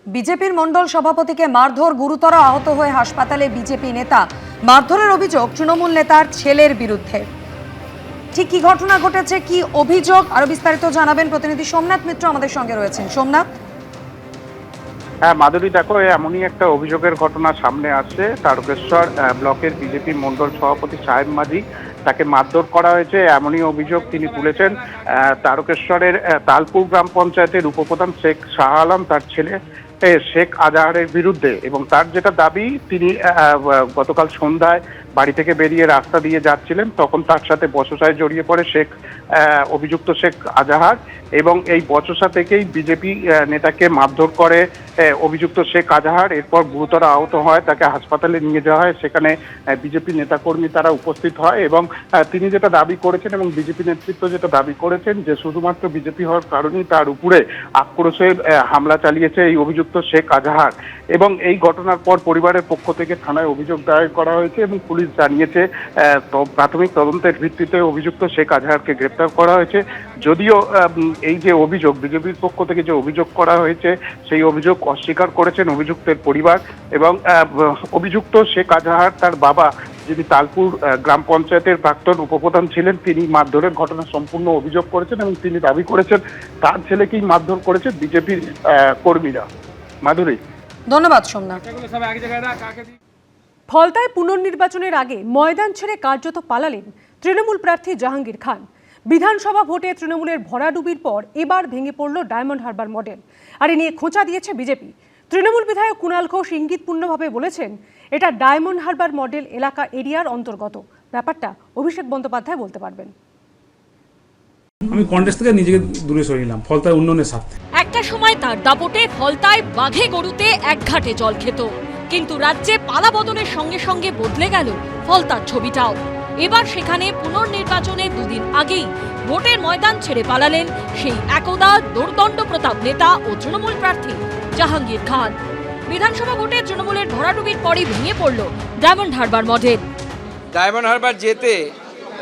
বিজেপির মণ্ডল সভাপতিকে মারধর, গুরুতর আহত হয়ে হাসপাতালে বিজেপি নেতা। মারধরের অভিযোগ তৃণমূল নেতার ছেলের বিরুদ্ধে। ঠিক কি ঘটনা ঘটেছে, কি অভিযোগ, আরো বিস্তারিত জানাবেন প্রতিনিধি সোমনাথ মিত্র আমাদের সঙ্গে রয়েছেন। সোমনাথ। হ্যাঁ মাধুরী, দেখো এমনই একটা অভিযোগের ঘটনা সামনে আসছে। তারকেশ্বর ব্লকের বিজেপি মণ্ডল সভাপতি সাহেব মাঝি, তাকে মারধর করা হয়েছে এমনই অভিযোগ তিনি তুলেছেন। তারকেশ্বরের তালপুর গ্রাম পঞ্চায়েতের উপপ্রধান শেখ শাহ আলম তার ছেলে শেখ আজাহারের বিরুদ্ধে, এবং তার যেটা দাবি, তিনি গতকাল সন্ধ্যায় বাড়ি থেকে বেরিয়ে রাস্তা দিয়ে যাচ্ছিলেন, তখন তার সাথে বচসায় জড়িয়ে পড়ে অভিযুক্ত শেখ আজাহার, এবং এই বচসা থেকেই বিজেপি নেতাকে মারধর করে অভিযুক্ত শেখ আজাহার। এরপর গুরুতর আহত হয়, তাকে হাসপাতালে নিয়ে যাওয়া হয়। সেখানে বিজেপি নেতাকর্মী তারা উপস্থিত হয়, এবং তিনি যেটা দাবি করেছেন এবং বিজেপি নেতৃত্ব যেটা দাবি করেছেন যে শুধুমাত্র বিজেপি হওয়ার কারণেই তার উপরে আক্রোশে হামলা চালিয়েছে এই অভিযুক্ত শেখ আজাহার। এবং এই ঘটনার পর পরিবারের পক্ষ থেকে থানায় অভিযোগ দায়ের করা হয়েছে, এবং পুলিশ জানিয়েছে প্রাথমিক তদন্তের ভিত্তিতে অভিযুক্ত শেখ আজাহারকে গ্রেপ্তার করা হয়েছে। যদিও এই যে অভিযোগ, বিজেপির পক্ষ থেকে যে অভিযোগ করা হয়েছে, সেই অভিযোগ অস্বীকার করেছেন অভিযুক্তের পরিবার। এবং অভিযুক্ত শেখ আজাহার তার বাবা, যিনি তালপুর গ্রাম পঞ্চায়েতের প্রাক্তন উপপ্রধান ছিলেন, তিনি মারধরের ঘটনা সম্পূর্ণ অভিযোগ করেছেন, এবং তিনি দাবি করেছেন তার ছেলেকেই মারধর করেছে বিজেপির কর্মীরা। মাধুরী। ধন্যবাদ সোমনাথ। ফলতায় পুনর্নির্বাচনের আগে ময়দান ছেড়ে কার্যত পালালেন তৃণমূল প্রার্থী জাহাঙ্গীর খান। বিধানসভা ভোটে তৃণমূলের ভরাডুবির পর এবার ভেঙে পড়ল ডায়মন্ড হারবার মডেল, আর এ নিয়ে খোঁচা দিয়েছে বিজেপি। তৃণমূল বিধায়ক কুণাল ঘোষ ইঙ্গিতপূর্ণভাবে বলেছেন এটা ডায়মন্ড হারবার মডেল এলাকা এরিয়ার অন্তর্গত। ব্যাপারটা অভিষেক বন্দ্যোপাধ্যায় বলতে পারবেন। আমি কংগ্রেস থেকে নিজেকে দূরে সরিয়ে ফলতায় উন্নয়নের স্বার্থে। একটা সময় তার দাপটে ফলতায় বাঘে গরুতে একঘাটে জল খেত, কিন্তু রাজ্যে পালা বদলের সঙ্গে সঙ্গে বদলে গেল ফলতার ছবিটাও। এবার সেখানে পুনর্নির্বাচনের দুদিন আগেই ভোটের ময়দান ছেড়ে পালালেন সেই একদা দোর্দণ্ড প্রতাপ নেতা ও তৃণমূল প্রার্থী জাহাঙ্গীর খান। বিধানসভা ভোটে তৃণমূলের ভরাডুবির পরই ভেঙে পড়ল diamond Harbour model. Diamond Harbour যেতে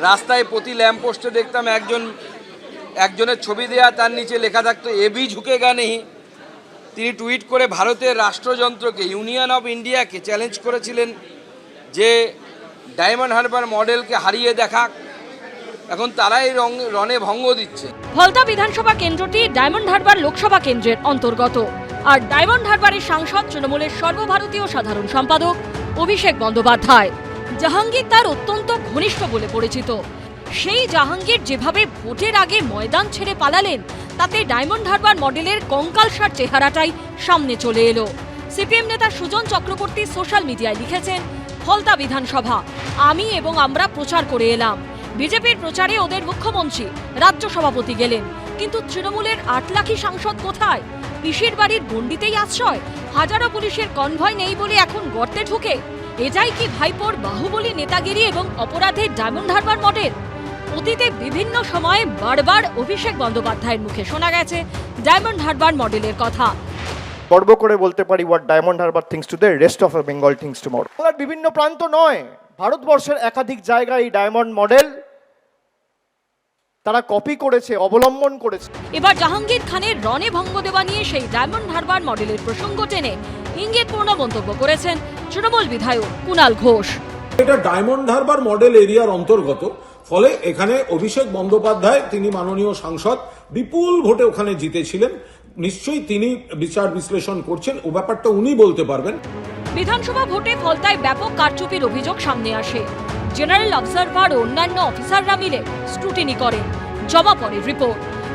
রাস্তায় প্রতি ল্যাম্পপোস্টে দেখতাম একজনের ছবি দেয়া, তার নিচে লেখা থাকতো এবি ঝুঁকেগা নেই। তিনি টুইট করে ভারতের রাষ্ট্রযন্ত্রকে, ইউনিয়ন অফ ইন্ডিয়াকে চ্যালেঞ্জ করেছিলেন যে ডায়মন্ড হারবার মডেলকে হারিয়ে দেখা। এখন তারাই রণে ভঙ্গ দিচ্ছে। ফলতা বিধানসভা কেন্দ্রটি ডায়মন্ড হারবার লোকসভা কেন্দ্রের অন্তর্গত, আর ডায়মন্ড হারবারের সাংসদ তৃণমূলের সর্বভারতীয় সাধারণ সম্পাদক অভিষেক বন্দ্যোপাধ্যায়। জাহাঙ্গীর তার অত্যন্ত ঘনিষ্ঠ বলে পরিচিত। সেই জাহাঙ্গীর যেভাবে ভোটের আগে ময়দান ছেড়ে পালালেন, তাতে ডায়মন্ড হারবার মডেলের কঙ্কালসার চেহারাটাই সামনে চলে এলো। সিপিএম নেতা সুজন চক্রবর্তী সোশ্যাল মিডিয়ায় লিখেছেন, ফলতা বিধানসভা আমি এবং আমরা প্রচার করে এলাম। বিজেপির প্রচারে ওদের মুখ্যমন্ত্রী, রাজ্য সভাপতি গেলেন, কিন্তু তৃণমূলের 8 লাখি সাংসদ কোথায়? পিসির বাড়ির গণ্ডিতেই আশ্রয়। হাজারো পুলিশের কনভয় নেই বলে এখন গর্তে ঢুকে। এ যাই কি ভাইপোর বাহুবলী নেতাগিরি এবং অপরাধের ডায়মন্ড হারবার মডেল? অতীতে বিভিন্ন সময়ে বারবার অভিষেক বন্দ্যোপাধ্যায়ের মুখে শোনা গেছে ডায়মন্ড হারবার মডেলের কথা। গর্ব করে বলতে পারি what diamond Harbour things today, rest of Bengal things tomorrow. বাংলার বিভিন্ন প্রান্ত নয়, ভারতবর্ষের একাধিক জায়গায় এই ডায়মন্ড মডেল তারা কপি করেছে, অবলম্বন করেছে। এবার জাহাঙ্গীর খানের রণে ভঙ্গ দেওয়া নিয়ে সেই ডায়মন্ড হারবার মডেলের প্রসঙ্গ টেনে ইঙ্গিতপূর্ণ মন্তব্য করেছেন তৃণমূল বিধায়ক কুণাল ঘোষ। এটা ডায়মন্ড হারবার মডেল এরিয়ার অন্তর্গত, ফলে এখানে অভিষেক বন্দ্যোপাধ্যায়, তিনি মাননীয় সাংসদ, বিপুল ভোটে ওখানে জিতেছিলেন। নিশ্চয়ই তিনি বিচার বিশ্লেষণ করছেন, ও ব্যাপারটা উনি বলতে পারবেন। বিধানসভা ভোটে ফলতায় ব্যাপক কারচুপির অভিযোগ সামনে আসে। জেনারেল অবজারভার ও অন্যান্য অফিসাররা মিলে স্ক্রুটিনি করেন, জমা পড়ে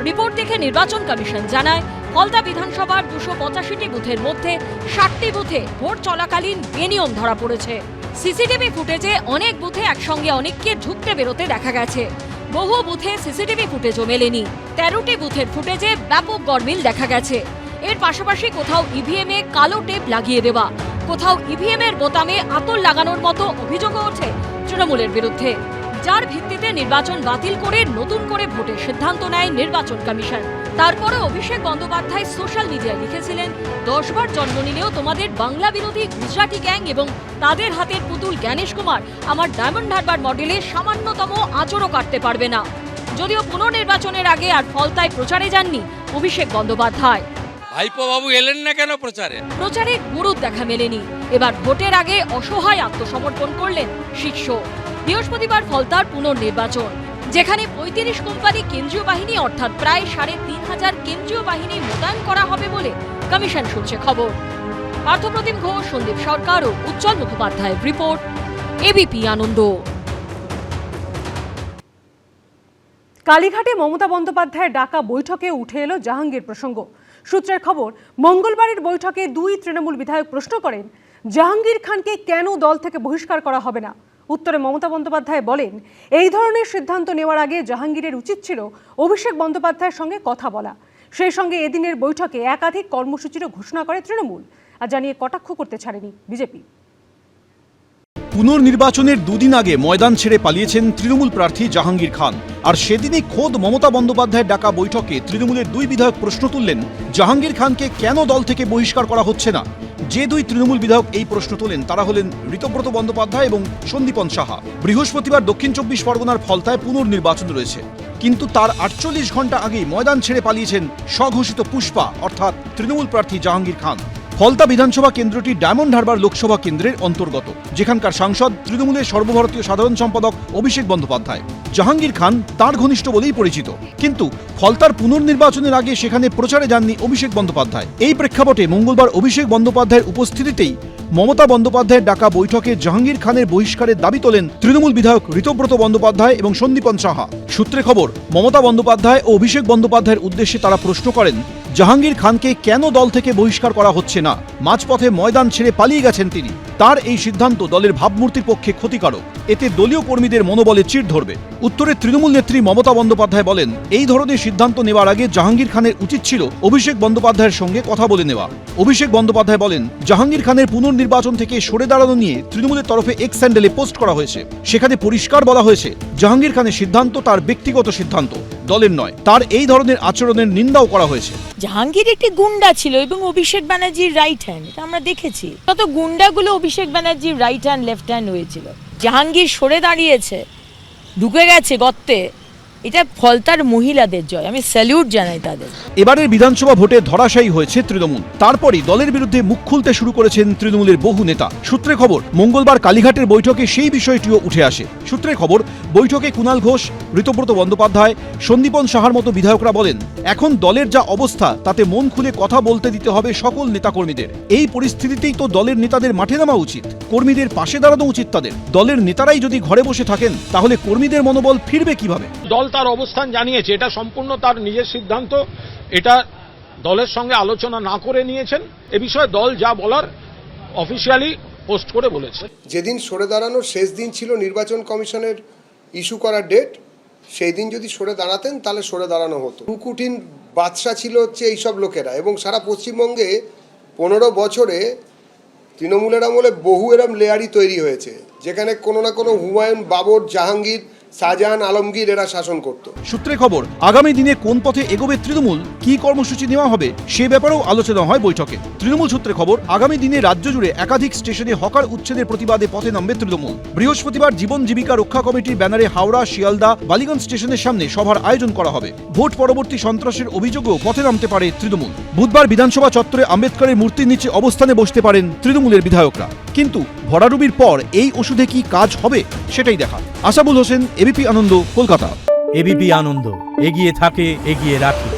রিপোর্ট দেখে নির্বাচন কমিশন জানায় ফলতা বিধানসভার 285টি বুথের মধ্যে 60টি বুথে ভোট চলাকালীন বেনিয়ম ধরা পড়েছে। সিসিটিভি ফুটেজে অনেক বুথে একসঙ্গে অনেককে ঢুকতে বেরোতে দেখা গেছে। বহু বুথে সিসিটিভি ফুটেজও মেলেনি। 13টি বুথের ফুটেজে ব্যাপক গরমিল দেখা গেছে। এর পাশাপাশি কোথাও ইভিএমে কালো টেপ লাগিয়ে দেওয়া, কোথাও ইভিএমের বোতামে আতর লাগানোর মতো অভিযোগও ওঠে তৃণমূলের বিরুদ্ধে, যার ভিত্তিতে নির্বাচন বাতিল করে নতুন করে ভোটের সিদ্ধান্ত নেয় নির্বাচন কমিশন। তারপরে অভিষেক বন্দ্যোপাধ্যায় সোশ্যাল মিডিয়ায় লিখেছিলেন, 10 বার জন্ম নিলেও তোমাদের বাংলা বিরোধী গুজরাটি গ্যাং এবং তাদের হাতের পুতুল জ্ঞানেশ কুমার আমার ডায়মন্ড হারবার মডেলে সামান্যতম আঁচড়ও কাটতে পারবে না। যদিও পুনর্নির্বাচনের আগে আর ফলতায় প্রচারে যাননি অভিষেক বন্দ্যোপাধ্যায়। ভাইপো বাবু এলেন না কেন প্রচারে? প্রচারে গুরুর দেখা মেলেনি। এবার ভোটের আগে অসহায় আত্মসমর্পণ করলেন শীর্ষ। বৃহস্পতিবার ফলতার পুনর্নির্বাচন, যেখানে ৩৫ কোম্পানি কেন্দ্রীয় বাহিনী অর্থাৎ প্রায় ৩,৫০০ কেন্দ্রীয় বাহিনী মোতায়েন করা হবে বলে কমিশন সূত্রে খবর। পার্থপ্রতিম ঘোষ, সন্দীপ সরকার ও উজ্জ্বল মুখোপাধ্যায়ের রিপোর্ট, এবিপি আনন্দ। কালীঘাটে মমতা বন্দ্যোপাধ্যায়ের ডাকা বৈঠকে উঠে এলো জাহাঙ্গীর প্রসঙ্গ। সূত্রের খবর, মঙ্গলবারের বৈঠকে 2 তৃণমূল বিধায়ক প্রশ্ন করেন জাহাঙ্গীর খানকে কেন দল থেকে বহিষ্কার করা হবে না। উত্তরে মমতা বন্দ্যোপাধ্যায় বলেন, এই ধরনের সিদ্ধান্ত নেওয়ার আগে জাহাঙ্গীরের উচিত ছিল অভিষেক বন্দ্যোপাধ্যায়ের সঙ্গে কথা বলা। সেই সঙ্গে এদিনের বৈঠকে একাধিক কর্মসূচিরও ঘোষণা করে তৃণমূল, আর জানিয়ে কটাক্ষ করতে ছাড়েনি বিজেপি। পুনর্নির্বাচনের দুদিন আগে ময়দান ছেড়ে পালিয়েছেন তৃণমূল প্রার্থী জাহাঙ্গীর খান, আর সেদিনই খোদ মমতা বন্দ্যোপাধ্যায়ের ডাকা বৈঠকে তৃণমূলের 2 বিধায়ক প্রশ্ন তুললেন জাহাঙ্গীর খানকে কেন দল থেকে বহিষ্কার করা হচ্ছে না। যে 2 তৃণমূল বিধায়ক এই প্রশ্ন তোলেন তারা হলেন ঋতব্রত বন্দ্যোপাধ্যায় এবং সন্দীপন সাহা। বৃহস্পতিবার দক্ষিণ 24 পরগনার ফলতায় পুনর্নির্বাচন রয়েছে, কিন্তু তার 48 ঘন্টা আগেই ময়দান ছেড়ে পালিয়েছেন স্বঘোষিত পুষ্পা অর্থাৎ তৃণমূল প্রার্থী জাহাঙ্গীর খান। ফলতা বিধানসভা কেন্দ্রটি ডায়মন্ড হারবার লোকসভা কেন্দ্রের অন্তর্গত, যেখানকার সাংসদ তৃণমূলের সর্বভারতীয় সাধারণ সম্পাদক অভিষেক বন্দ্যোপাধ্যায়। জাহাঙ্গীর খান তার ঘনিষ্ঠ বলেই পরিচিত, কিন্তু ফলতার পুনর্নির্বাচনের আগে সেখানে প্রচারে যাননি অভিষেক বন্দ্যোপাধ্যায়। এই প্রেক্ষাপটে মঙ্গলবার অভিষেক বন্দ্যোপাধ্যায়ের উপস্থিতিতেই মমতা বন্দ্যোপাধ্যায়ের ডাকা বৈঠকে জাহাঙ্গীর খানের বহিষ্কারের দাবি তোলেন তৃণমূল বিধায়ক ঋতব্রত বন্দ্যোপাধ্যায় এবং সন্দীপন সাহা। সূত্রে খবর, মমতা বন্দ্যোপাধ্যায় ও অভিষেক বন্দ্যোপাধ্যায়ের উদ্দেশ্যে তারা প্রশ্ন করেন জাহাঙ্গীর খানকে কেন দল থেকে বহিষ্কার করা হচ্ছে না। মাঝপথে ময়দান ছেড়ে পালিয়ে গেছেন তিনি। তার এই সিদ্ধান্ত দলের ভাবমূর্তির পক্ষে ক্ষতিকারক, এতে দলীয় কর্মীদের মনোবলে চিড় ধরবে। উত্তরে তৃণমূল নেত্রী মমতা বন্দ্যোপাধ্যায় বলেন, এই ধরনের সিদ্ধান্ত নেওয়ার আগে জাহাঙ্গীর খানের উচিত ছিল অভিষেক বন্দ্যোপাধ্যায়ের সঙ্গে কথা বলে নেওয়া। অভিষেক বন্দ্যোপাধ্যায় বলেন, জাহাঙ্গীর খানের পুনর্নির্বাচন থেকে সরে দাঁড়ানো নিয়ে তৃণমূলের তরফে এক্স হ্যান্ডেলে পোস্ট করা হয়েছে। সেখানে পরিষ্কার বলা হয়েছে জাহাঙ্গীর খানের সিদ্ধান্ত তার ব্যক্তিগত সিদ্ধান্ত, দলের নয়। তার এই ধরনের আচরণের নিন্দাও করা হয়েছে। জাহাঙ্গীর একটি গুন্ডা ছিল এবং অভিষেক ব্যানার্জির রাইট হ্যান্ড, এটা আমরা দেখেছি। তত গুন্ডাগুলো অভিষেক ব্যানার্জির রাইট হ্যান্ড লেফট হ্যান্ড হয়েছিল। জাহাঙ্গীর সরে দাঁড়িয়েছে, ঢুকে গেছে গর্তে, এটা ফলতার মহিলাদের জয়, আমি স্যালিউট জানাই তাদের। এবারের বিধানসভা ভোটে ধরাশায়ী হয়েছে তৃণমূল, তারপরই দলের বিরুদ্ধে মুখ খুলতে শুরু করেছেন তৃণমূলের বহু নেতা। সূত্রে খবর, মঙ্গলবার কালীঘাটের বৈঠকে সেই বিষয়টিও উঠে আসে। সূত্রে খবর, বৈঠকে কুণাল ঘোষ, ঋতব্রত বন্দ্যোপাধ্যায়, সন্দীপন সাহার মতো বিধায়করা বলেন, এখন দলের যা অবস্থা তাতে মন খুলে কথা বলতে দিতে হবে সকল নেতাকর্মীদের। এই পরিস্থিতিতেই তো দলের নেতাদের মাঠে নামা উচিত, কর্মীদের পাশে দাঁড়ানো উচিত তাদের। দলের নেতারাই যদি ঘরে বসে থাকেন তাহলে কর্মীদের মনোবল ফিরবে কিভাবে? দল তার অবস্থান জানিয়েছে, এটা সম্পূর্ণ তার নিজের সিদ্ধান্ত, এটা দলের সঙ্গে আলোচনা না করে নিয়েছেন। এ বিষয়ে দল যা বলার অফিসিয়ালি পোস্ট করে বলেছে। যেদিন সরে দাঁড়ানোর শেষ দিন ছিল নির্বাচন কমিশনের ইস্যু করার ডেট, সেই দিন যদি সরে দাঁড়াতেন তাহলে সরে দাঁড়ানো হতো। কুকুটিন বাদশা ছিল হচ্ছে এইসব লোকেরা, এবং সারা পশ্চিমবঙ্গে 15 বছরে তৃণমূলের আমলে বহু এরম লেয়ারই তৈরি হয়েছে, যেখানে কোনো না কোনো হুমায়ুন, বাবর, জাহাঙ্গীর, শাহজাহান, আলমগীর এরা শাসন করত। সূত্রে খবর, আগামী দিনে কোন পথে এগোবে তৃণমূল, কি কর্মসূচি নেওয়া হবে সে ব্যাপারেও আলোচনা হয় বৈঠকে। তৃণমূল সূত্রে খবর, আগামী দিনে রাজ্য জুড়ে একাধিক স্টেশনে হকার উচ্ছেদের প্রতিবাদে পথে নামবে তৃণমূল। বৃহস্পতিবার জীবন জীবিকা রক্ষা কমিটির ব্যানারে হাওড়া, শিয়ালদা, বালিগঞ্জ স্টেশনের সামনে সভার আয়োজন করা হবে। ভোট পরবর্তী সন্ত্রাসের অভিযোগেও পথে নামতে পারে তৃণমূল। বুধবার বিধানসভা চত্বরে আম্বেদকরের মূর্তির নিচে অবস্থানে বসতে পারেন তৃণমূলের বিধায়করা, কিন্তু ভরাডুবির পর এই ওষুধে কি কাজ হবে সেটাই দেখা। আসাবুল হোসেন, এবিপি আনন্দ, কলকাতা। এবিপি আনন্দ, এগিয়ে থাকে, এগিয়ে রাখে।